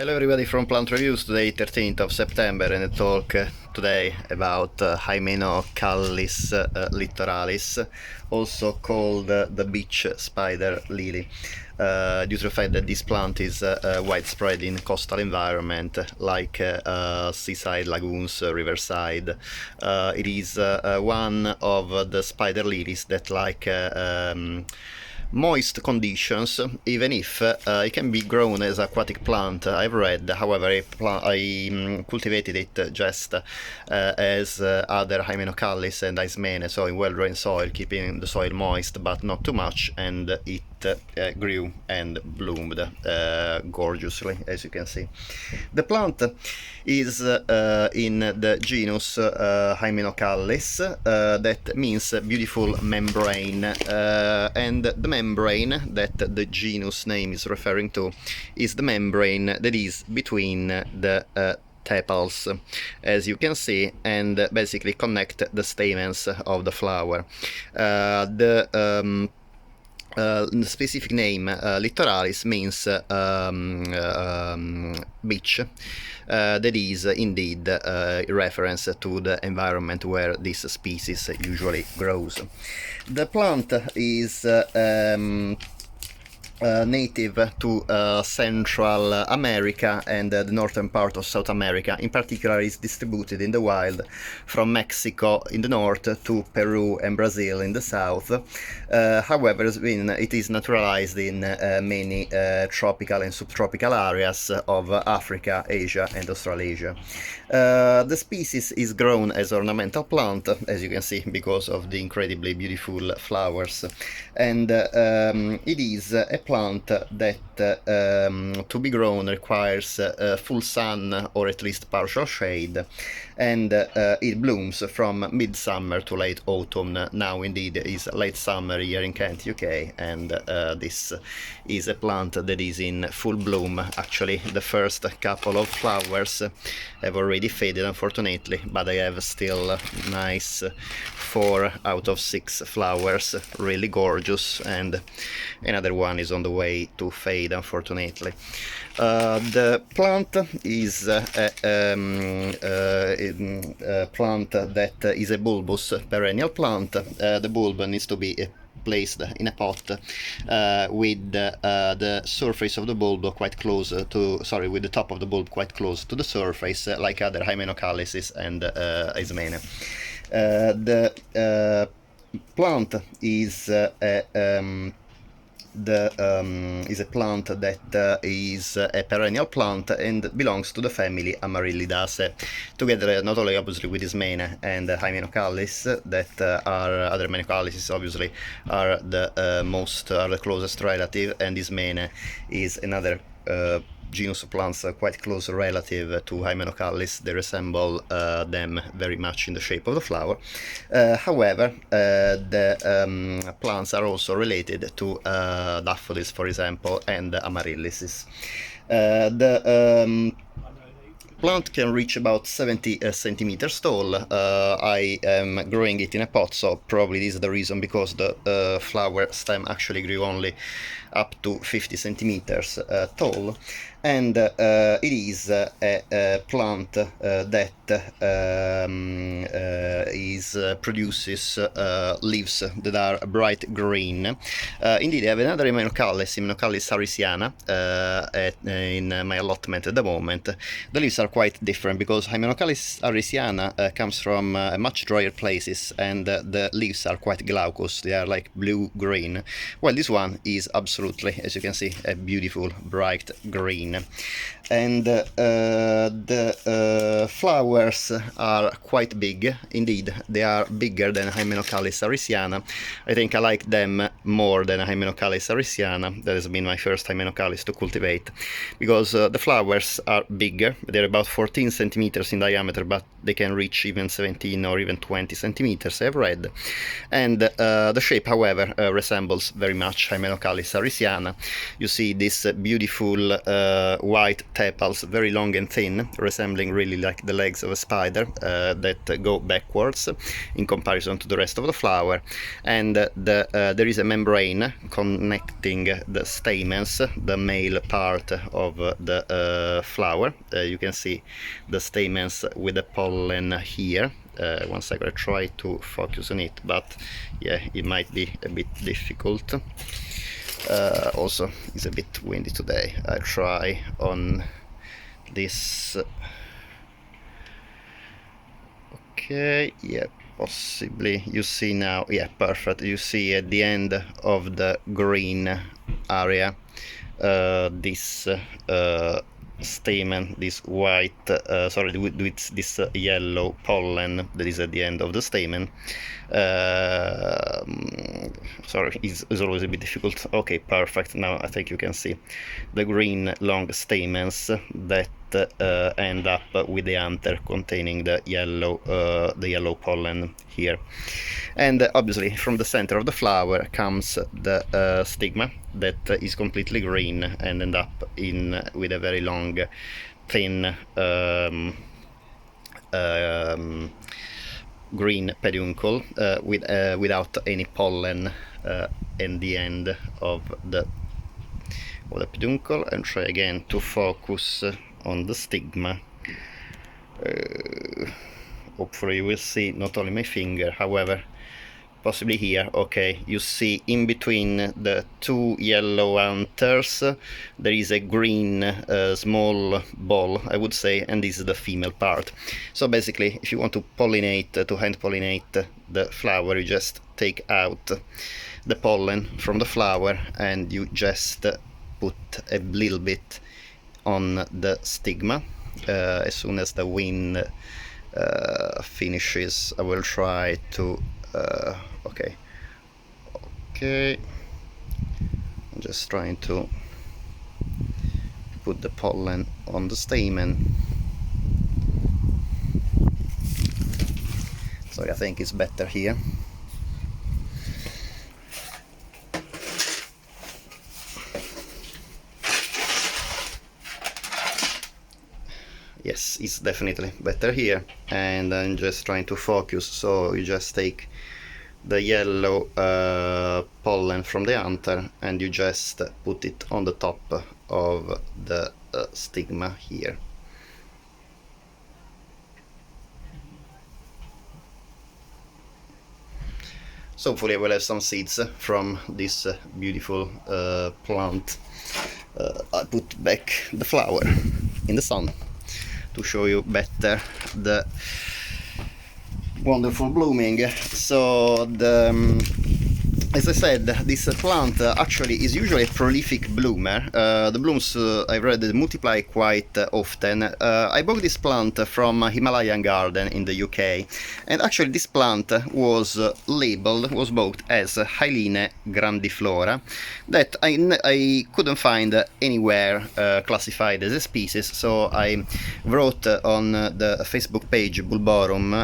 Hello everybody from Plant Reviews, today 13th of September, and I talk today about Hymenocallis littoralis, also called the beach spider lily, due to the fact that this plant is widespread in coastal environment like seaside, lagoons, riverside. It is one of the spider lilies that like moist conditions, even if it can be grown as aquatic plant. I've read, however, I cultivated it just as other Hymenocallis and Ismene, so in well-drained soil, keeping the soil moist but not too much, and it grew and bloomed gorgeously, as you can see. The plant is in the genus Hymenocallis, that means beautiful membrane, and the membrane that the genus name is referring to is the membrane that is between the tepals, as you can see, and basically connect the stamens of the flower. The specific name littoralis means beach. That is indeed a reference to the environment where this species usually grows. The plant is native to Central America and the northern part of South America. In particular, is distributed in the wild from Mexico in the north to Peru and Brazil in the south. However, it is naturalized in many tropical and subtropical areas of Africa, Asia and Australasia. The species is grown as ornamental plant, as you can see, because of the incredibly beautiful flowers, and it is a plant that to be grown requires full sun or at least partial shade, and it blooms from midsummer to late autumn. Now indeed is late summer here in Kent, UK, and this is a plant that is in full bloom. Actually, the first couple of flowers have already faded, unfortunately, but I have still nice 4 out of 6 flowers, really gorgeous, and another one is on the way to fade, unfortunately. The plant is a plant that is a bulbous perennial plant. The bulb needs to be placed in a pot with the surface of the bulb quite close to, with the top of the bulb quite close to the surface, like other Hymenocallis and Ismene. The plant is a plant that is a perennial plant and belongs to the family Amaryllidaceae, together not only obviously with Ismene and Hymenocallis, that are other Hymenocallis obviously are the closest relative, and Ismene is another genus of plants quite close relative to Hymenocallis. They resemble them very much in the shape of the flower. However, the plants are also related to daffodils, for example, and amaryllises. The plant can reach about 70 centimeters tall. I am growing it in a pot, so probably this is the reason, because the flower stem actually grew only up to 50 centimeters tall, and it is a plant that produces leaves that are bright green. Indeed, I have another Hymenocallis harrisiana in my allotment at the moment. The leaves are quite different because Hymenocallis harrisiana comes from much drier places, and the leaves are quite glaucous. They are like blue-green, while this one is absolutely, as you can see, a beautiful bright green. And the flowers are quite big. Indeed, they are bigger than Hymenocallis harrisiana. I think I like them more than Hymenocallis harrisiana. That has been my first Hymenocallis to cultivate, because the flowers are bigger. They're about 14 centimeters in diameter, but they can reach even 17 or even 20 centimeters, I've read. And the shape, however, resembles very much Hymenocallis harrisiana. parisiana, you see these beautiful white tepals, very long and thin, resembling really like the legs of a spider, that go backwards in comparison to the rest of the flower. And there is a membrane connecting the stamens, the male part of the flower. You can see the stamens with the pollen here. One second, I try to focus on it, but yeah, it might be a bit difficult. Also, it's a bit windy today. I try on this. Okay, yeah, possibly. You see now, yeah, perfect. You see at the end of the green area, this stamen, this white, sorry, with this yellow pollen that is at the end of the stamen. Sorry, it's always a bit difficult. Okay, perfect. Now I think you can see the green long stamens that end up with the anther containing the yellow pollen here. And obviously from the center of the flower comes the stigma that is completely green and end up with a very long thin green peduncle without any pollen in the end of the peduncle. And try again to focus on the stigma. Hopefully you will see not only my finger, however, possibly here. Okay, you see in between the two yellow anthers there is a green small ball, I would say, and this is the female part. So basically, if you want to pollinate, to hand pollinate the flower, you just take out the pollen from the flower and you just put a little bit on the stigma. As soon as the wind finishes, I will try to okay, I'm just trying to put the pollen on the stamen. Sorry, I think it's better here. Yes, it's definitely better here, and I'm just trying to focus. So you just take the yellow pollen from the anther and you just put it on the top of the stigma here. So hopefully I will have some seeds from this beautiful plant. I put back the flower in the sun to show you better the wonderful blooming. So as I said, this plant actually is usually a prolific bloomer. The blooms, I've read, multiply quite often. I bought this plant from a Himalayan garden in the UK, and actually this plant was bought as Hyline grandiflora, that I couldn't find anywhere classified as a species. So I wrote on the Facebook page Bulborum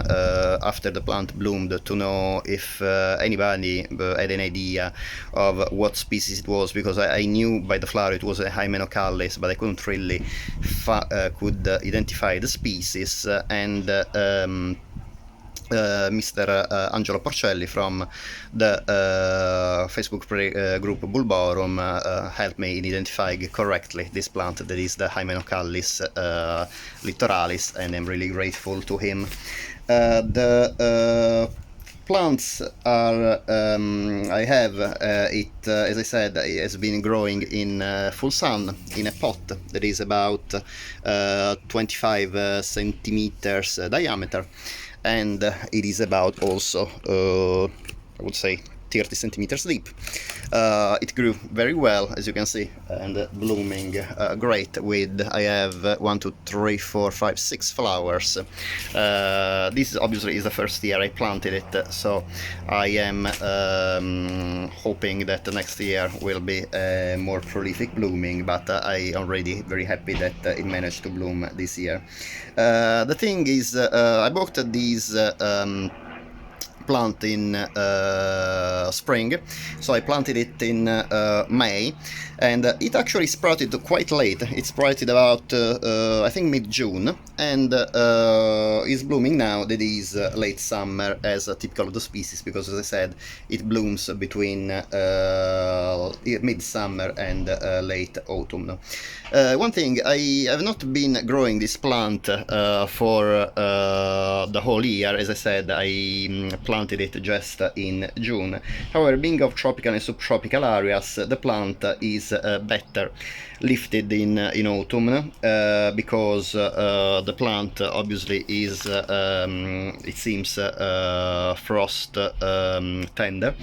after the plant bloomed to know if anybody had an idea of what species it was, because I knew by the flower it was a Hymenocallis, but I couldn't really identify the species. And Mr. Angelo Porcelli from the Facebook group Bulborum helped me in identifying correctly this plant, that is the Hymenocallis littoralis, and I'm really grateful to him. The plants are, I have it, as I said, it has been growing in full sun in a pot that is about 25 centimeters diameter, and it is about also, I would say, 30 centimeters deep. It grew very well, as you can see, and blooming great. With I have 1, 2, 3, 4, 5, 6 flowers. This obviously is the first year I planted it, so I am hoping that the next year will be more prolific blooming, but I already very happy that it managed to bloom this year. The thing is, I bought these plant in spring, so I planted it in May, and it actually sprouted quite late. It sprouted about I think mid-June, and is blooming now. That is late summer, as typical of the species, because as I said, it blooms between mid-summer and late autumn. One thing, I have not been growing this plant for the whole year. As I said, I planted it just in June. However, being of tropical and subtropical areas, the plant is better lifted in autumn, because the plant obviously is it seems frost tender.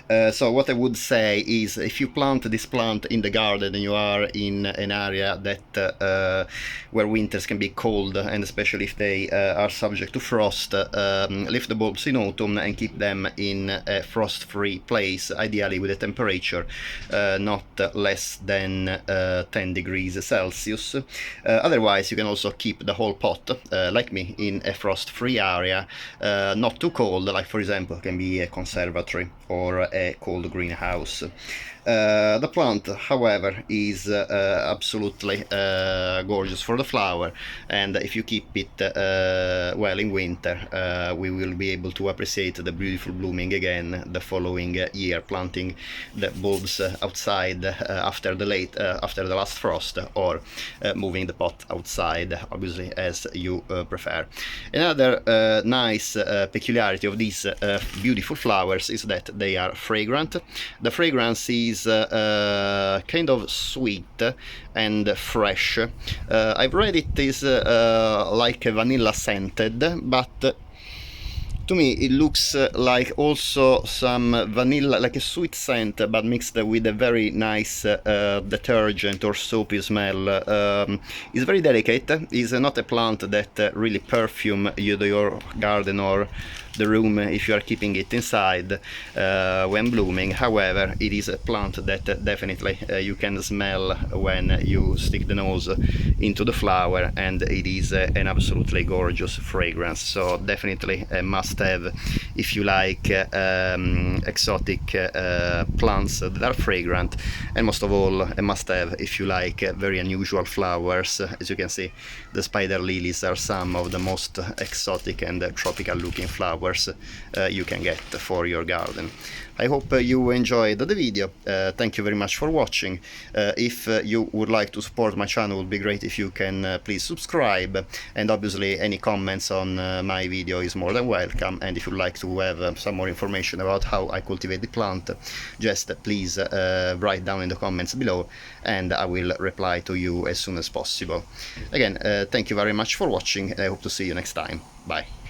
So what I would say is, if you plant this plant in the garden and you are in an area that where winters can be cold, and especially if they are subject to frost, leave the bulbs in autumn and keep them in a frost-free place, ideally with a temperature not less than 10 degrees Celsius. Otherwise, you can also keep the whole pot, like me, in a frost-free area, not too cold, like for example can be a conservatory or a cold greenhouse. The plant, however, is absolutely gorgeous for the flower, and if you keep it well in winter, we will be able to appreciate the beautiful blooming again the following year, planting the bulbs outside after the last frost, or moving the pot outside, obviously, as you prefer. Another nice peculiarity of these beautiful flowers is that they are fragrant. The fragrance is kind of sweet and fresh. I've read it is like a vanilla scented, but to me it looks like also some vanilla, like a sweet scent, but mixed with a very nice detergent or soapy smell. It's very delicate. It's not a plant that really perfume your garden or the room if you are keeping it inside when blooming. However, it is a plant that definitely you can smell when you stick the nose into the flower, and it is an absolutely gorgeous fragrance. So definitely a must-have if you like exotic plants that are fragrant, and most of all a must-have if you like very unusual flowers. As you can see, the spider lilies are some of the most exotic and tropical looking flowers you can get for your garden. I hope you enjoyed the video. Thank you very much for watching. If you would like to support my channel, it would be great if you can please subscribe, and obviously any comments on my video is more than welcome. And if you'd like to have some more information about how I cultivate the plant, just please write down in the comments below, and I will reply to you as soon as possible. Again, thank you very much for watching, and I hope to see you next time. Bye.